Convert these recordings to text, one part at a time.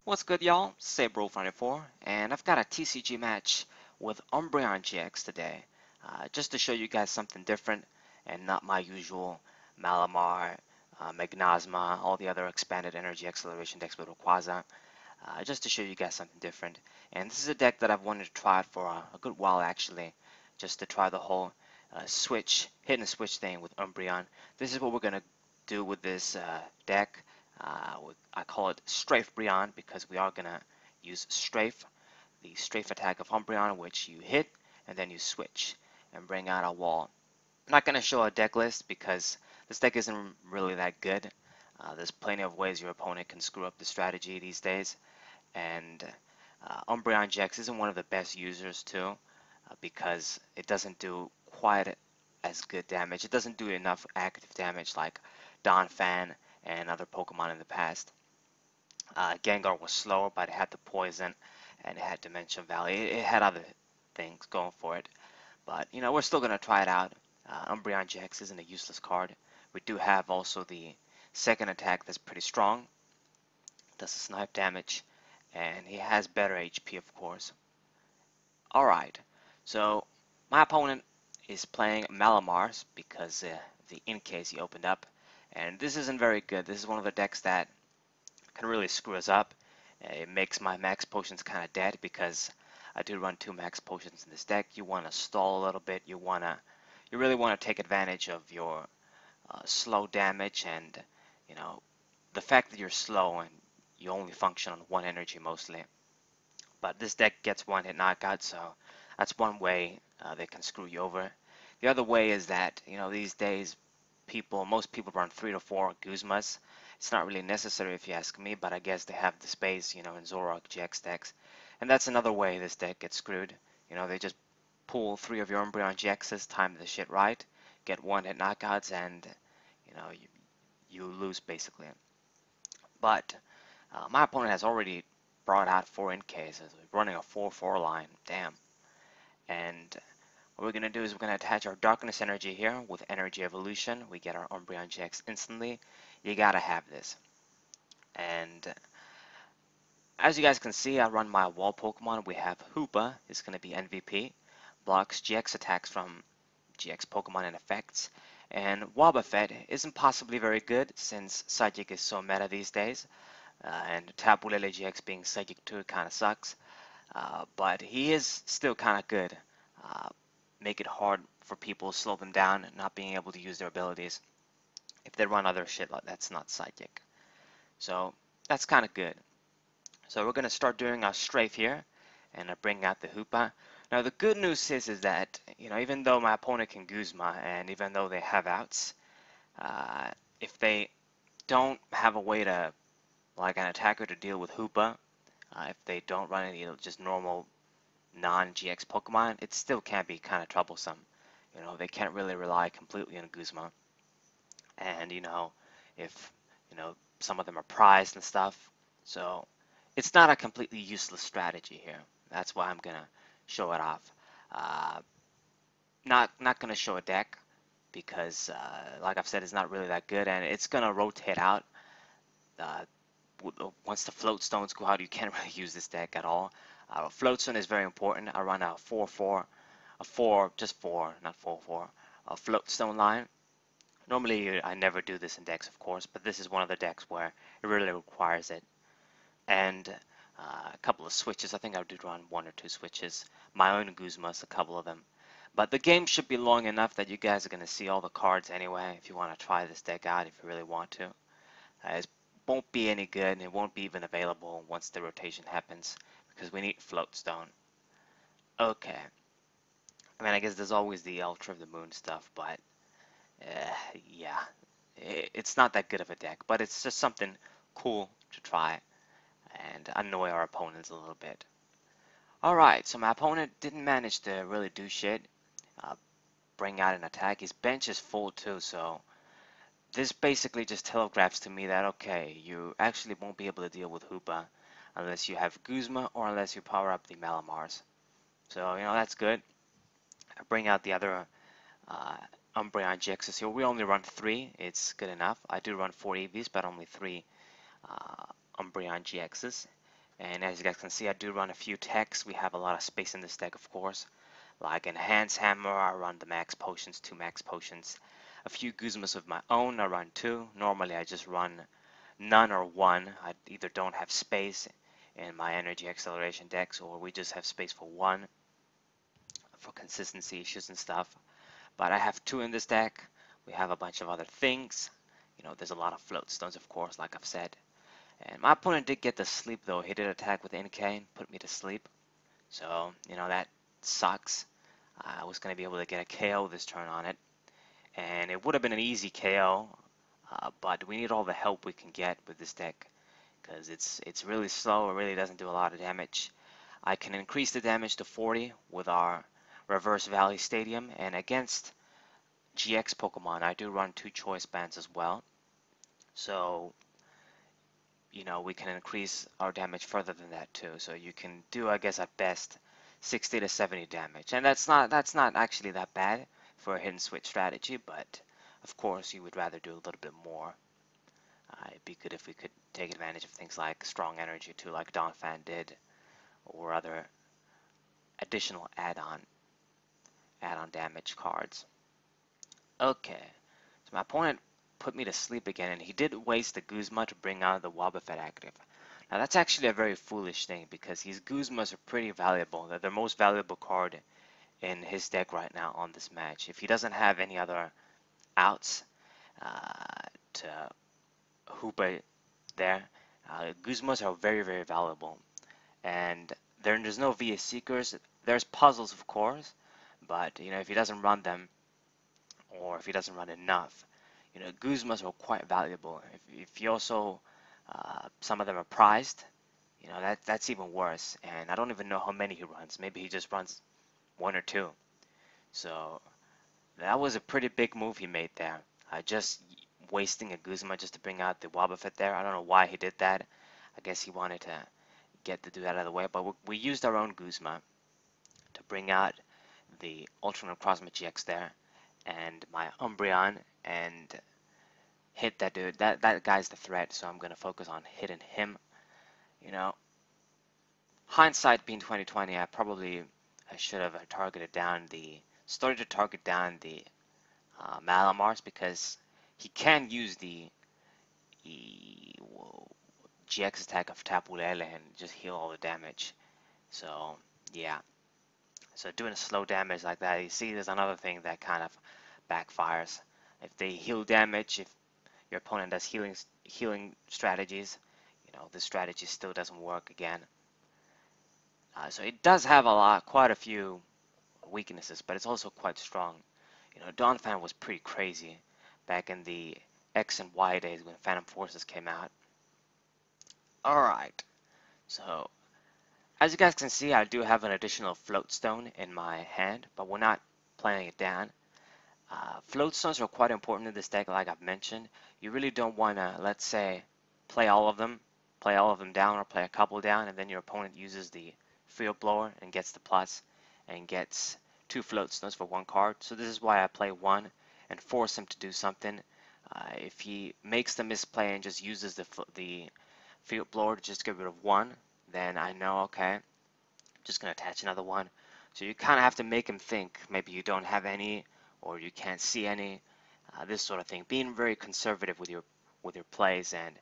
What's good, y'all? setbacks, and I've got a TCG match with Umbreon GX today, just to show you guys something different and not my usual Malamar, Necrozma, all the other expanded energy acceleration decks with Rayquaza, just to show you guys something different. And this is a deck that I've wanted to try for a good while actually, just to try the whole hit and switch thing with Umbreon. This is what we're gonna do with this deck. I call it strafebreaon because we are gonna use the strafe attack of Umbreon, which you hit and then you switch and bring out a wall. I'm not gonna show a deck list because this deck isn't really that good. There's plenty of ways your opponent can screw up the strategy these days, and Umbreon GX isn't one of the best users too, because it doesn't do quite as good damage. It doesn't do enough active damage like Donphan and other Pokemon in the past. Gengar was slower, but it had the poison and it had Dimension Valley. It had other things going for it, but we're still gonna try it out. Umbreon GX isn't a useless card. We do have also the second attack that's pretty strong, does the snipe damage, and he has better HP, of course. Alright, so my opponent is playing Malamars because the in case he opened up, and this isn't very good. This is one of the decks that can really screw us up. It makes my max potions kind of dead because I do run 2 max potions in this deck. You want to stall a little bit. You really want to take advantage of your slow damage, and the fact that you're slow and you only function on 1 energy mostly. But this deck gets 1-hit knockout, so that's one way they can screw you over. The other way is that these days most people run 3 to 4 Guzmas. It's not really necessary if you ask me, but I guess they have the space, in Zoroark GX decks. And that's another way this deck gets screwed. They just pull 3 of your Umbreon GXs, time the shit right, get 1-hit knockouts, and you lose basically. But my opponent has already brought out 4 in cases, running a 4-4 line. Damn. And what we're going to do is we're going to attach our Darkness Energy here with Energy Evolution. We get our Umbreon GX instantly. You gotta have this. And as you guys can see, I run my wall Pokemon. We have Hoopa, is going to be MVP. Blocks GX attacks from GX Pokemon and effects. And Wobbuffet isn't possibly very good since Psychic is so meta these days. And Tapu Lele GX being Psychic too kind of sucks. But he is still kind of good. Make it hard for people, slow them down, not being able to use their abilities if they run other shit like that's not Psychic. So that's kind of good. So we're going to start doing our strafe here, and I bring out the Hoopa. Now the good news is that even though my opponent can Guzma, and even though they have outs, if they don't have a way to, like an attacker, to deal with Hoopa, if they don't run any just normal non-GX Pokemon, it still can be kind of troublesome. They can't really rely completely on Guzma. And if some of them are prized and stuff, so it's not a completely useless strategy here. That's why I'm gonna show it off. Not gonna show a deck because, like I've said, it's not really that good, and it's gonna rotate out. Once the float stones go out, you can't really use this deck at all. Float stone is very important. I run a 4-4, just 4, not 4-4, a float stone line. Normally, I never do this in decks, of course, but this is one of the decks where it really requires it. And a couple of switches. I think I did run 1 or 2 switches. My own Guzmas, a couple of them. But the game should be long enough that you guys are going to see all the cards anyway if you want to try this deck out, if you really want to. It won't be any good, and it won't be even available once the rotation happens, because we need float stone. Okay. I mean, I guess there's always the Ultra of the Moon stuff, but yeah, it's not that good of a deck, but it's just something cool to try and annoy our opponents a little bit. Alright, so my opponent didn't manage to really do shit, bring out an attack. His bench is full too, so this basically just telegraphs to me that, okay, you actually won't be able to deal with Hoopa unless you have Guzma or unless you power up the Malamars. So, that's good. I bring out the other Umbreon GXs here. We only run 3. It's good enough. I do run 4 EVs, but only 3 Umbreon GXs. And as you guys can see, I do run a few techs. We have a lot of space in this deck, of course. Like Enhance Hammer, I run the max potions, 2 max potions. A few Guzmas of my own, I run 2. Normally I just run none or 1. I either don't have space in my energy acceleration decks, or we just have space for 1 for consistency issues and stuff. But I have 2 in this deck. We have a bunch of other things. You know, there's a lot of float stones, of course, like I've said. And my opponent did get to sleep, though. He did attack with NK and put me to sleep. So, you know, that sucks. I was going to be able to get a KO this turn on it. And it would have been an easy KO, but we need all the help we can get with this deck, because it's really slow. It really doesn't do a lot of damage. I can increase the damage to 40 with our Reverse Valley Stadium, and against GX Pokemon, I do run 2 choice bands as well. So, you know, we can increase our damage further than that too. So you can do, I guess, at best 60 to 70 damage, and that's not actually that bad for a hit and switch strategy. But of course, you would rather do a little bit more. It'd be good if we could take advantage of things like strong energy too, like Donphan did, or other additional add-on damage cards. Okay, so my opponent put me to sleep again, and he did waste the Guzma to bring out the Wobbuffet active. Now that's actually a very foolish thing, because these Guzmas are pretty valuable. They're the most valuable card in his deck right now on this match. If he doesn't have any other outs to hoopa there, Guzmas are very, very valuable. And there's no VS Seekers. There's puzzles, of course, but you know, if he doesn't run them, or if he doesn't run enough, you know, Guzmas are quite valuable. If he also, some of them are prized, you know, that's even worse. And I don't even know how many he runs. Maybe he just runs 1 or 2. So that was a pretty big move he made there. Just wasting a Guzma just to bring out the Wobbuffet there. I don't know why he did that. I guess he wanted to get the dude out of the way. But we used our own Guzma to bring out the Ultra Necrozma GX there, and my Umbreon, and hit that dude. That guy's the threat, so I'm gonna focus on hitting him. You know, hindsight being 2020, I should have started to target down the Malamars, because he can use the GX attack of Tapu Lele and just heal all the damage. So yeah, so doing a slow damage like that, you see, there's another thing that kind of backfires. If they heal damage, if your opponent does healing strategies, you know, this strategy still doesn't work again. So it does have quite a few weaknesses, but it's also quite strong. You know, Donphan was pretty crazy back in the X and Y days when Phantom Forces came out. Alright, so as you guys can see, I do have an additional float stone in my hand, but we're not playing it down. Float stones are quite important in this deck, like I've mentioned. You really don't want to, let's say, play all of them down, or play a couple down, and then your opponent uses the field blower and gets the plus and gets 2 float stones for 1 card. So this is why I play 1 and force him to do something. If he makes the misplay and just uses the field blower to just get rid of 1, then I know, okay, I'm just going to attach another 1. So you kind of have to make him think. Maybe you don't have any, or you can't see any, this sort of thing. Being very conservative with your plays, and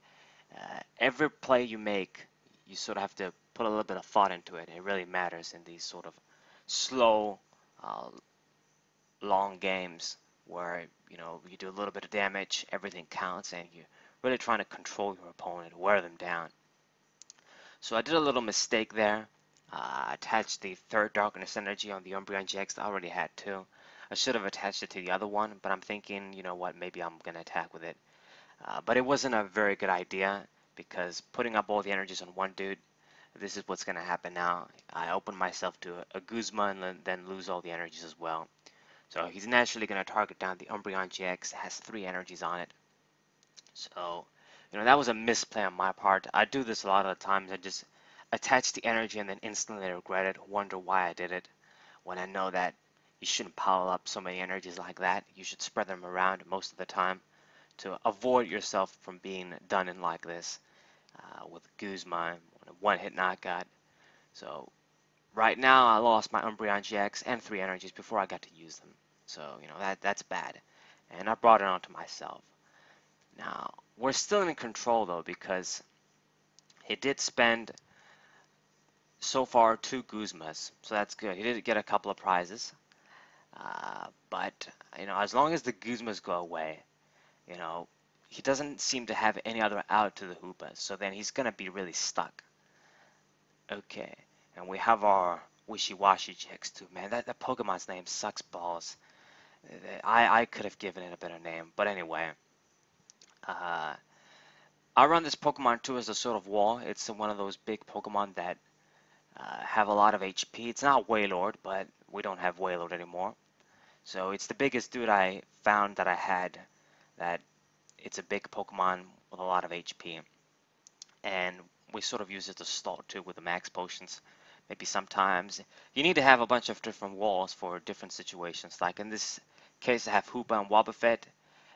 every play you make, you sort of have to put a little bit of thought into it. It really matters in these sort of slow, long games where, you know, you do a little bit of damage, everything counts, and you're really trying to control your opponent, wear them down. So I did a little mistake there. Attached the 3rd Darkness Energy on the Umbreon GX. I already had 2. I should have attached it to the other one, but I'm thinking, you know what, maybe I'm going to attack with it. But it wasn't a very good idea, because putting up all the energies on one dude, this is what's going to happen now. I open myself to a Guzma and then lose all the energies as well. So he's naturally going to target down the Umbreon GX. It has 3 energies on it. So, you know, that was a misplay on my part. I do this a lot of the times. I just attach the energy and then instantly regret it, wonder why I did it, when I know that you shouldn't pile up so many energies like that. You should spread them around most of the time to avoid yourself from being done in like this with Guzma one-hit knockout. So right now I lost my Umbreon GX and 3 energies before I got to use them. So, that's bad. And I brought it onto myself. Now, we're still in control though, because he did spend so far 2 Guzmas, so that's good. He did get a couple of prizes. But, as long as the Guzmas go away, he doesn't seem to have any other out to the hoopas, so then he's going to be really stuck. Okay, and we have our Wishy-Washy GX too. Man, that Pokemon's name sucks balls. I could have given it a better name, but anyway. I run this Pokemon too as a sort of wall. It's one of those big Pokemon that have a lot of HP. It's not Wailord, but we don't have Wailord anymore. So it's the biggest dude I found that I had, that it's a big Pokemon with a lot of HP. And we sort of use it to stall too with the max potions. Maybe sometimes you need to have a bunch of different walls for different situations. Like in this case I have Hoopa and Wobbuffet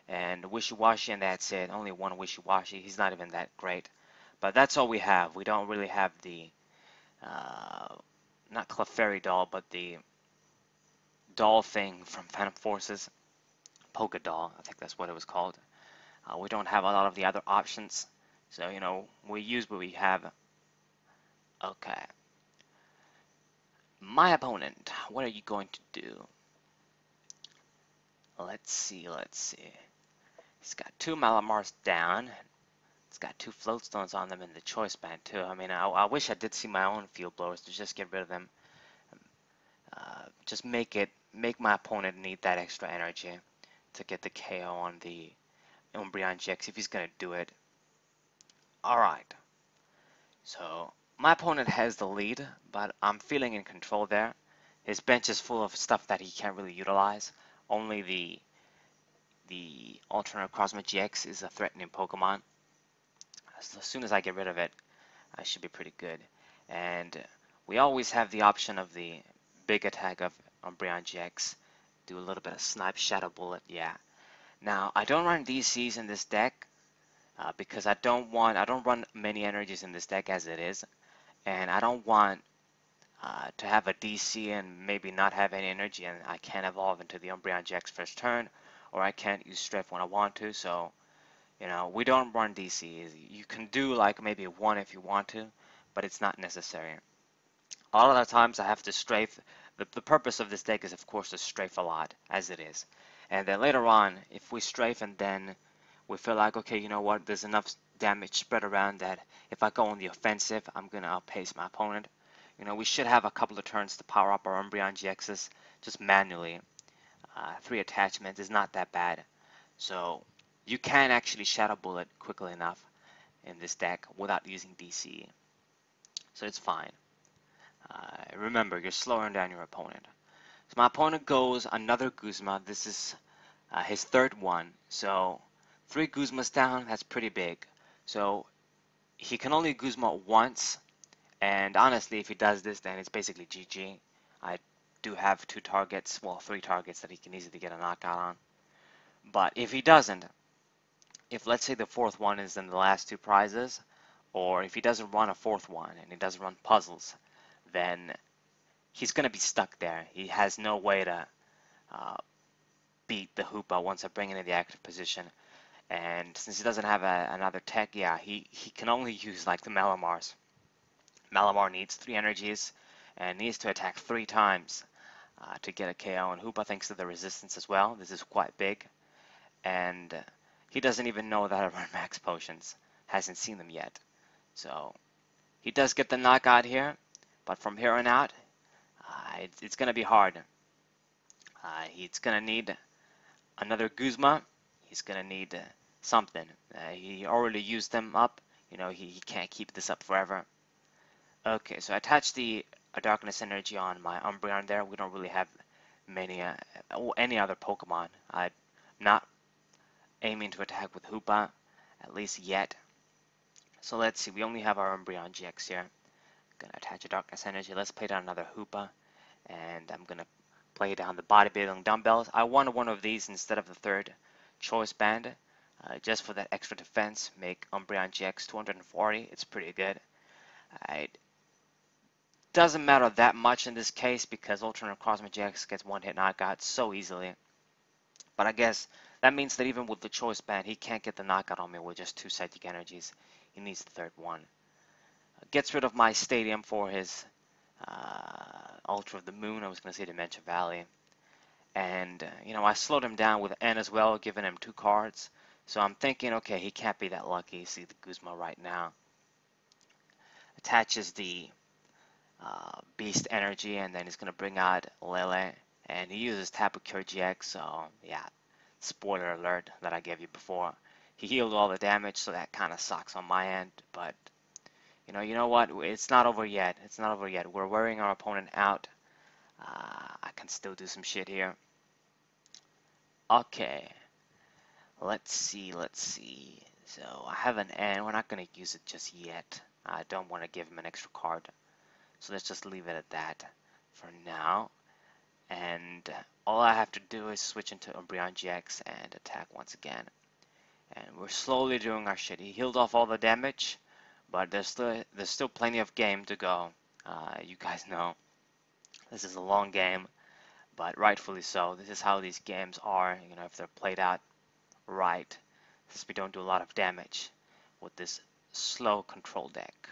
and Wishy-Washy, and that's it. Only one Wishy-Washy. He's not even that great. But that's all we have. We don't really have the not Clefairy doll, but the doll thing from Phantom Forces. Polka doll, I think that's what it was called. We don't have a lot of the other options. So, we use what we have. Okay. My opponent, what are you going to do? Let's see. He's got 2 Malamars down. It's got 2 Floatstones on them in the choice band too. I mean, I wish I did see my own field blowers to just get rid of them. Just make my opponent need that extra energy to get the KO on the Umbreon GX if he's gonna do it. Alright. So my opponent has the lead, but I'm feeling in control there. His bench is full of stuff that he can't really utilize. Only the alternate Necrozma GX is a threatening Pokemon. So as soon as I get rid of it, I should be pretty good. And we always have the option of the big attack of Umbreon GX. Do a little bit of Snipe, Shadow Bullet, yeah. Now, I don't run DCs in this deck because I don't run many energies in this deck as it is. And I don't want to have a DC and maybe not have any energy and I can't evolve into the Umbreon GX first turn, or I can't use Strafe when I want to. So, we don't run DCs. You can do like maybe 1 if you want to, but it's not necessary. A lot of the times I have to strafe. The purpose of this deck is of course to strafe a lot, as it is. And then later on, if we strafe and then we feel like, okay, you know what, there's enough damage spread around that if I go on the offensive, I'm going to outpace my opponent. We should have a couple of turns to power up our Umbreon GXs just manually. 3 attachments is not that bad. So you can actually Shadow Bullet quickly enough in this deck without using DC. So it's fine. Remember, you're slowing down your opponent. So my opponent goes another Guzma. This is his 3rd one. So 3 Guzmas down, that's pretty big. So he can only Guzma once. And honestly, if he does this, then it's basically GG. I do have 2 targets, well, 3 targets that he can easily get a knockout on. But if he doesn't, if let's say the 4th one is in the last 2 prizes, or if he doesn't run a 4th one and he doesn't run puzzles, then he's going to be stuck there. He has no way to beat the Hoopa once I bring it in the active position. And since he doesn't have another tech, yeah, he can only use like the Malamars. Malamar needs 3 energies and needs to attack 3 times to get a KO. And Hoopa thanks to the resistance as well. This is quite big. And he doesn't even know that I run max potions. Hasn't seen them yet. So he does get the knockout here. But from here on out, it's going to be hard. He's going to need another Guzma. He's going to need something. He already used them up. He can't keep this up forever. Okay, so I attached the Darkness Energy on my Umbreon there. We don't really have many any other Pokemon. I'm not aiming to attack with Hoopa, at least yet. So let's see, we only have our Umbreon GX here. Gonna attach a Darkness Energy. Let's play down another Hoopa, and I'm gonna play down the Bodybuilding Dumbbells. I want one of these instead of the 3rd choice band, just for that extra defense. Make Umbreon GX 240. It's pretty good. It doesn't matter that much in this case because Ultra Necrozma GX gets one hit knockout so easily. But I guess that means that even with the choice band, he can't get the knockout on me with just 2 psychic energies. He needs the third one. Gets rid of my stadium for his Ultra of the Moon. I was going to say Dimension Valley. And, I slowed him down with N as well, giving him 2 cards. So I'm thinking, okay, he can't be that lucky. See the Guzma right now. Attaches the Beast Energy, and then he's going to bring out Lele. And he uses Tapu Cure GX, so yeah, spoiler alert that I gave you before. He healed all the damage, so that kind of sucks on my end, but you know what? It's not over yet. It's not over yet. We're wearing our opponent out. I can still do some shit here. Okay. Let's see. So I have an N. We're not going to use it just yet. I don't want to give him an extra card. So let's just leave it at that for now. And all I have to do is switch into Umbreon GX and attack once again. And we're slowly doing our shit. He healed off all the damage, but there's still plenty of game to go. You guys know this is a long game, but rightfully so. This is how these games are, if they're played out right, since we don't do a lot of damage with this slow control deck.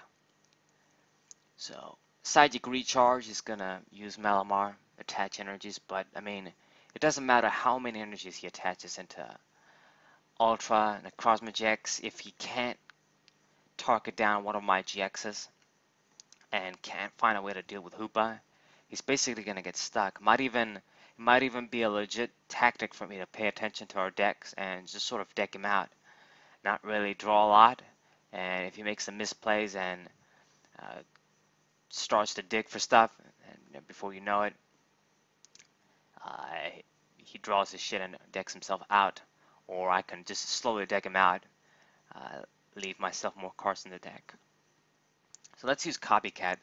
So Psychic Recharge is gonna use Malamar, attach energies, but it doesn't matter how many energies he attaches into Ultra Necrozma GX if he can't target down one of my GXs and can't find a way to deal with Hoopa. He's basically gonna get stuck. It might even be a legit tactic for me to pay attention to our decks and just sort of deck him out, not really draw a lot. And if he makes some misplays and starts to dig for stuff, and before you know it, he draws his shit and decks himself out, or I can just slowly deck him out, leave myself more cards in the deck. So let's use Copycat.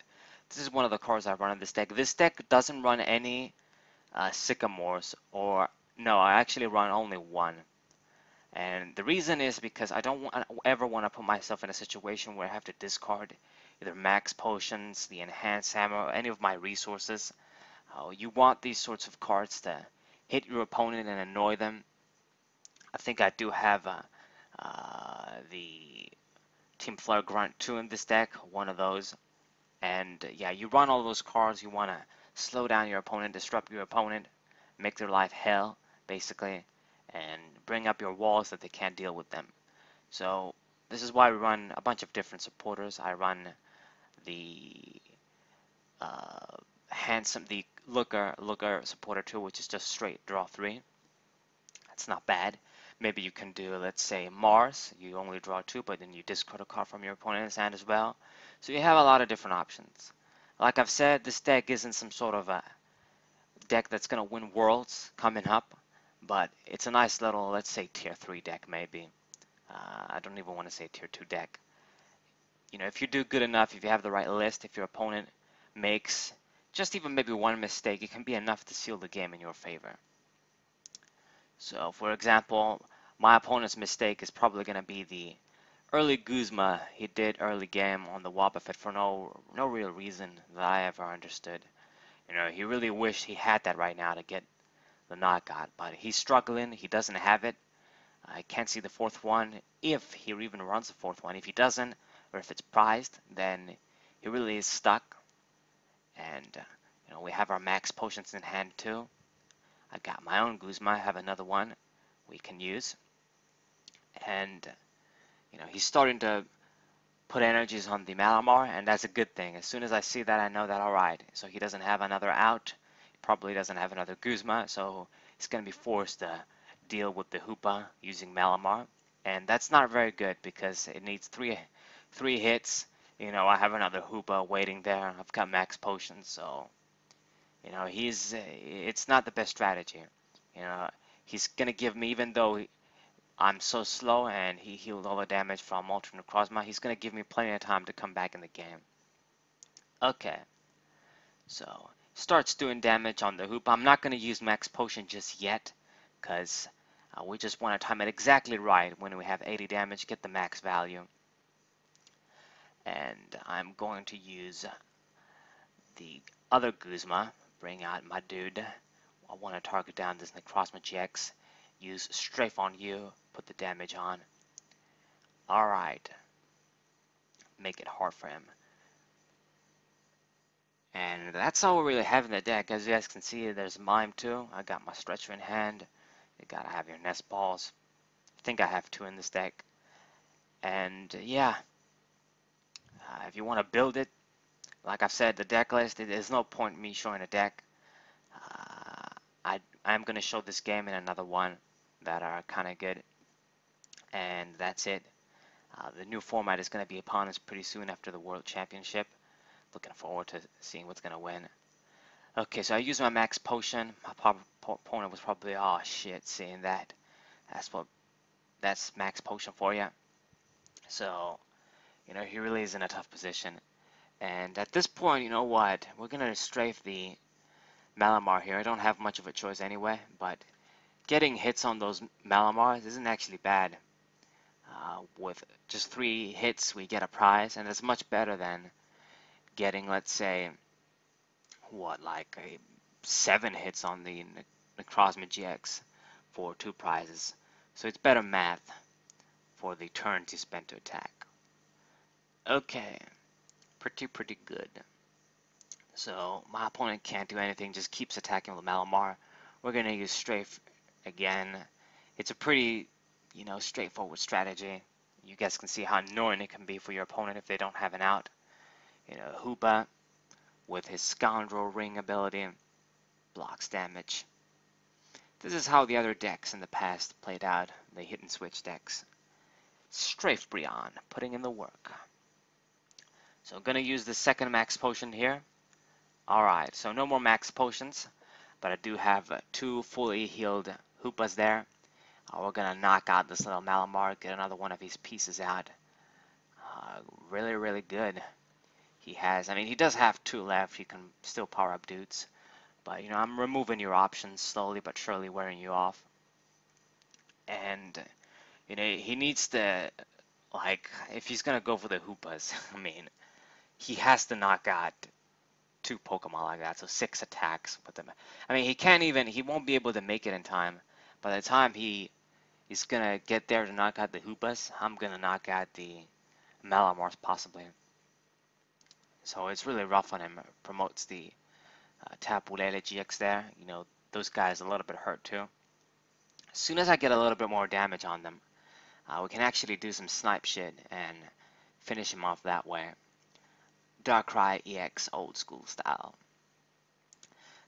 This is one of the cards I run in this deck. This deck doesn't run any Sycamores, or no, I actually run only one. And the reason is because I don't ever want to put myself in a situation where I have to discard either max potions, the enhanced hammer, or any of my resources. You want these sorts of cards to hit your opponent and annoy them. I think I do have the Team Flare Grunt 2 in this deck, one of those. And yeah, you run all those cards, you want to slow down your opponent, disrupt your opponent, make their life hell, basically, and bring up your walls that they can't deal with them. So this is why we run a bunch of different supporters. I run the the Looker supporter 2, which is just straight draw 3. That's not bad. Maybe you can do, let's say, Mars. You only draw 2, but then you discard a card from your opponent's hand as well. So you have a lot of different options. Like I've said, this deck isn't some sort of a deck that's going to win worlds coming up, but it's a nice little, let's say, tier 3 deck maybe. I don't even want to say tier 2 deck. If you do good enough, if you have the right list, if your opponent makes just even maybe one mistake, it can be enough to seal the game in your favor. So, for example, my opponent's mistake is probably going to be the early Guzma he did early game on the Wobbuffet for no real reason that I ever understood. He really wished he had that right now to get the knockout, but he's struggling. He doesn't have it. I can't see the 4th one, if he even runs the 4th one. If he doesn't, or if it's prized, then he really is stuck. And we have our max potions in hand too. I got my own Guzma. I have another one we can use. And he's starting to put energies on the Malamar, and that's a good thing. As soon as I see that, I know that, alright, so he doesn't have another out. He probably doesn't have another Guzma, so he's going to be forced to deal with the Hoopa using Malamar. And that's not very good because it needs three hits. I have another Hoopa waiting there. I've got max potions, so it's not the best strategy. He's gonna give me, even though I'm so slow and he healed all the damage from Ultra Necrozma, he's gonna give me plenty of time to come back in the game. Okay, so starts doing damage on the Hoopa. I'm not gonna use max potion just yet, because we just want to time it exactly right when we have 80 damage, get the max value. and I'm going to use the other Guzma, bring out my dude. I want to target down this Necrozma GX, use strafe on you, put the damage on. Alright, make it hard for him. And that's all we really have in the deck. As you guys can see, there's Mime too. I got my Stretcher in hand. You gotta have your Nest Balls. I think I have 2 in this deck. And yeah, if you want to build it, like I've said, the deck list, there's no point in me showing a deck. I'm going to show this game in another one that are kind of good. And that's it. The new format is going to be upon us pretty soon after the World Championship. Looking forward to seeing what's going to win. Okay, so I used my max potion. My opponent was probably, oh shit, seeing that. That's max potion for you. So, you know, he really is in a tough position. And at this point, you know what? We're going to strafe the Malamar here. I don't have much of a choice anyway, but getting hits on those Malamars isn't actually bad. With just 3 hits, we get a prize, and it's much better than getting, let's say, like 7 hits on the Necrozma GX for 2 prizes. So it's better math for the turns you spend to attack. Okay, pretty good. So my opponent can't do anything, just keeps attacking with Malamar. We're going to use strafe again. It's a pretty, straightforward strategy. You guys can see how annoying it can be for your opponent if they don't have an out. Hoopa with his Scoundrel Ring ability blocks damage. This is how the other decks in the past played out, the hit and switch decks. Strafebreaon, putting in the work. So I'm going to use the second max potion here. Alright, so no more max potions, but I do have 2 fully healed Hoopas there. We're going to knock out this little Malamar, get another one of his pieces out. Really good. He does have 2 left, he can still power up dudes. But, I'm removing your options slowly but surely, wearing you off. And, he needs to, if he's going to go for the Hoopas, he has to knock out 2 Pokemon like that, so 6 attacks with them. He won't be able to make it in time. By the time he's gonna get there to knock out the Hoopas, I'm gonna knock out the Malamars possibly. So it's really rough on him. Promotes the Tapulele GX there. Those guys a little bit hurt too. As soon as I get a little bit more damage on them, we can actually do some snipe shit and finish him off that way. Darkrai EX old school style.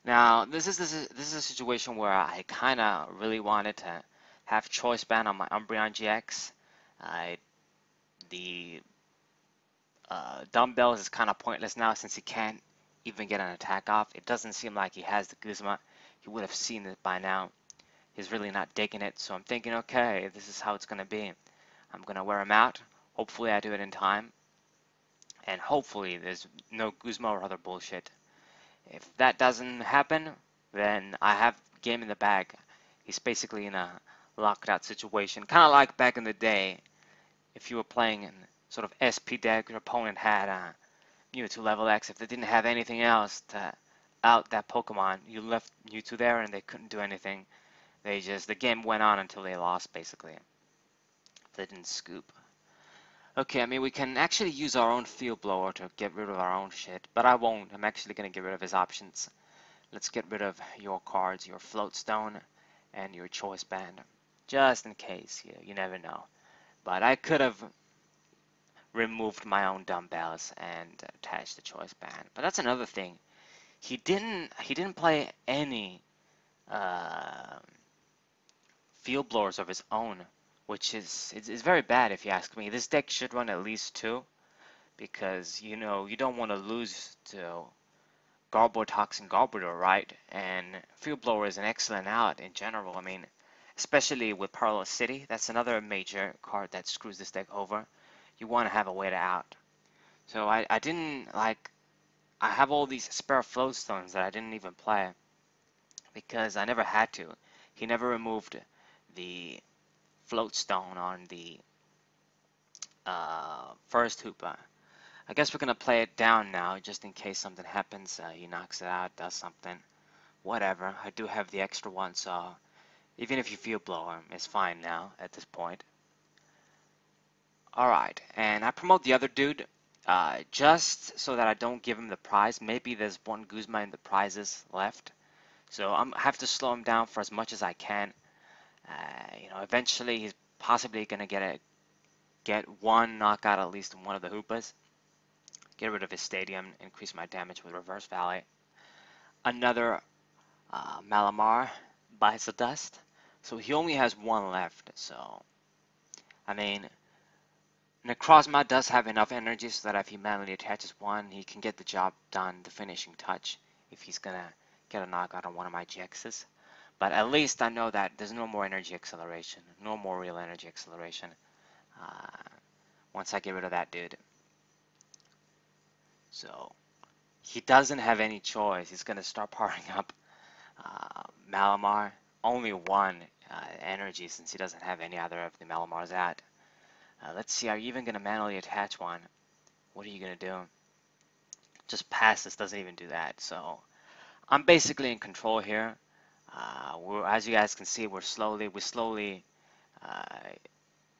Now this is a situation where I kind of really wanted to have choice band on my Umbreon GX. The dumbbells is kind of pointless now since he can't even get an attack off. It doesn't seem like he has the Guzma. He would have seen it by now. He's really not digging it, so I'm thinking, okay, this is how it's gonna be. I'm gonna wear him out. Hopefully I do it in time. And hopefully there's no Guzma or other bullshit. If that doesn't happen, then I have game in the bag. He's basically in a locked out situation. Kind of like back in the day, if you were playing in sort of SP deck, your opponent had Mewtwo level X. If they didn't have anything else to out that Pokemon, you left Mewtwo there and they couldn't do anything. The game went on until they lost, basically. They didn't scoop. Okay, we can actually use our own Field Blower to get rid of our own shit, but I won't. I'm actually going to get rid of his options. Let's get rid of your cards, your Float Stone, and your Choice Band. Just in case, you never know. But I could have removed my own dumbbells and attached the Choice Band. But that's another thing. He didn't play any Field Blowers of his own, which is very bad if you ask me. This deck should run at least 2, because you don't want to lose to Garbotox Garbodor, right? And Field Blower is an excellent out in general. Especially with Parallel City, that's another major card that screws this deck over. You want to have a way to out. So I have all these spare Float Stones that I didn't even play because I never had to. He never removed the Float Stone on the first Hoopa. I guess we're gonna play it down now, just in case something happens. He knocks it out, does something, whatever. I do have the extra one, so even if you field blow him, it's fine now at this point. Alright, and I promote the other dude just so that I don't give him the prize. Maybe there's one Guzma in the prizes left. So I have to slow him down for as much as I can. Eventually he's possibly going to get one knockout at least in one of the hoopas. Get rid of his stadium, increase my damage with reverse valley. Another Malamar bites the dust. So he only has one left. So, I mean, Necrozma does have enough energy so that if he manually attaches one, he can get the job done, the finishing touch, if he's gonna get a knockout on one of my GXs. But at least I know that there's no more energy acceleration, no more real energy acceleration once I get rid of that dude. So he doesn't have any choice. He's gonna start powering up Malamar. Only one energy since he doesn't have any other of the Malamars at. Let's see, are you even going to manually attach one? What are you going to do? Just pass this doesn't even do that. So I'm basically in control here. As you guys can see, we're slowly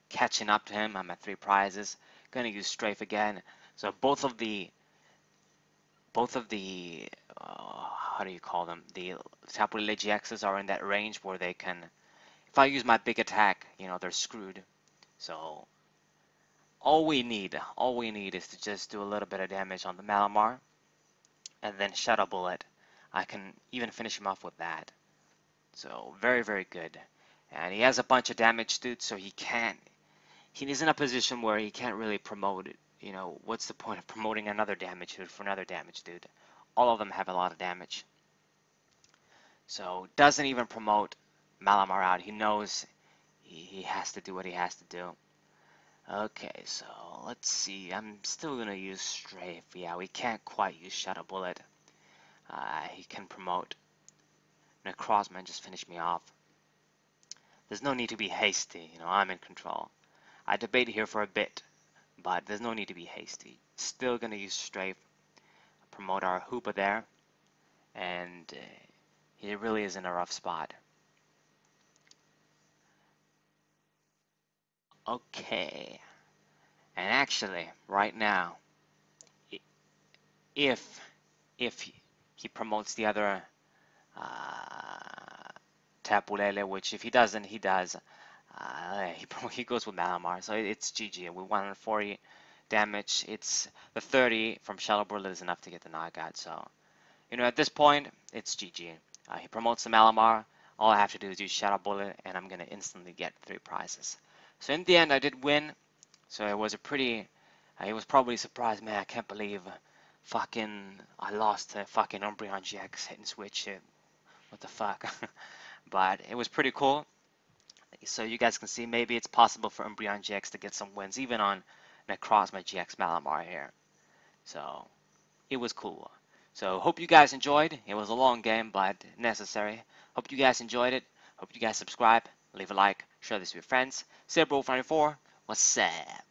catching up to him. I'm at 3 prizes. Going to use strafe again. So both of the how do you call them? The Tapu Lele GXs are in that range where they can, if I use my big attack, they're screwed. So all we need is to just do a little bit of damage on the Malamar and then Shadow Bullet. I can even finish him off with that. So very, very good. And he has a bunch of damage, dude, so he's in a position where he can't really promote it. What's the point of promoting another damage dude for another damage dude? All of them have a lot of damage. So doesn't even promote Malamar out. He knows he has to do what he has to do. Okay, so let's see. I'm still going to use strafe. Yeah, we can't quite use Shadow Bullet. He can promote Necrozma and just finish me off. There's no need to be hasty. I'm in control. I debate here for a bit, but there's no need to be hasty. Still going to use strafe. Promote our hoopa there. And he really is in a rough spot. Okay. And actually, right now, if he promotes the other Tapu Lele, which if he doesn't, he does. He goes with Malamar, so it's GG. With 140 damage, it's the 30 from Shadow Bullet is enough to get the knockout. So, at this point, it's GG. He promotes the Malamar. All I have to do is use Shadow Bullet, and I'm gonna instantly get 3 prizes. So in the end, I did win. So it was a pretty. He was probably surprised, man. I can't believe I lost to fucking Umbreon GX hit and switch it. What the fuck? But it was pretty cool. So you guys can see maybe it's possible for Umbreon GX to get some wins even on Necrozma GX Malamar here. So it was cool. So hope you guys enjoyed. It was a long game but necessary. Hope you guys enjoyed it. Hope you guys subscribe, leave a like, share this with your friends. setbacks94, what's up?